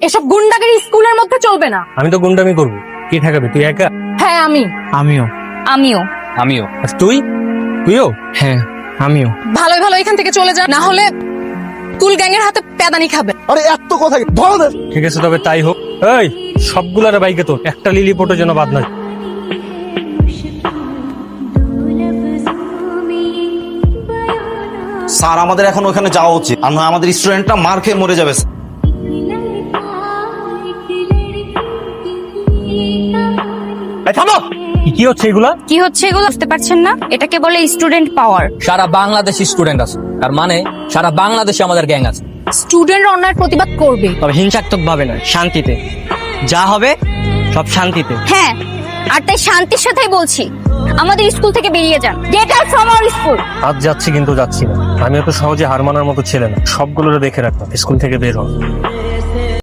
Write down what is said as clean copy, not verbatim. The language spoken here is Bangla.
এসব গুন্ডাগিরি স্কুলের মধ্যে চলবে না। আমি তো গুন্ডামি করবো, কি ঠেকাবে তুই একা? হ্যাঁ আমিও। আমিও তুইও? হ্যাঁ আমিও। ভালোই ভালো এখান থেকে চলে যা, না হলে কুল গ্যাংয়ের হাতে প্যাদানি খাবে। আরে এত কথা ধরো দে। ঠিক আছে তবে তাই হোক। এই সবগুলার বাইকে তো একটা লিলিপোটের জন্য বাদ নয়। স্যার আমাদের এখন ওখানে যাওয়া উচিত, আর নয় আমাদের স্টুডেন্টটা মার খেয়ে মরে যাবে। থামো। কি হচ্ছে এগুলা? কি হচ্ছে এগুলো বুঝতে পারছেন না? এটাকে বলে স্টুডেন্ট পাওয়ার। সারা বাংলাদেশে স্টুডেন্ট আছে, তার মানে সারা বাংলাদেশে আমাদের গ্যাং আছে। স্টুডেন্ট অন্যায়ের প্রতিবাদ করবে। তবে হিংসাত্মক ভাবে নয়, শান্তিতে। যা হবে সব শান্তিতে। হ্যাঁ, আর তাই শান্তির সাথেই বলছি, আমাদের স্কুল থেকে বেরিয়ে যান। Get out from our school. আজ যাচ্ছি কিন্তু যাচ্ছি না। আমি এত সহজে হার মানার মতো ছেলে না। সবগুলোরে দেখে রাখবো, স্কুল থেকে বের হও।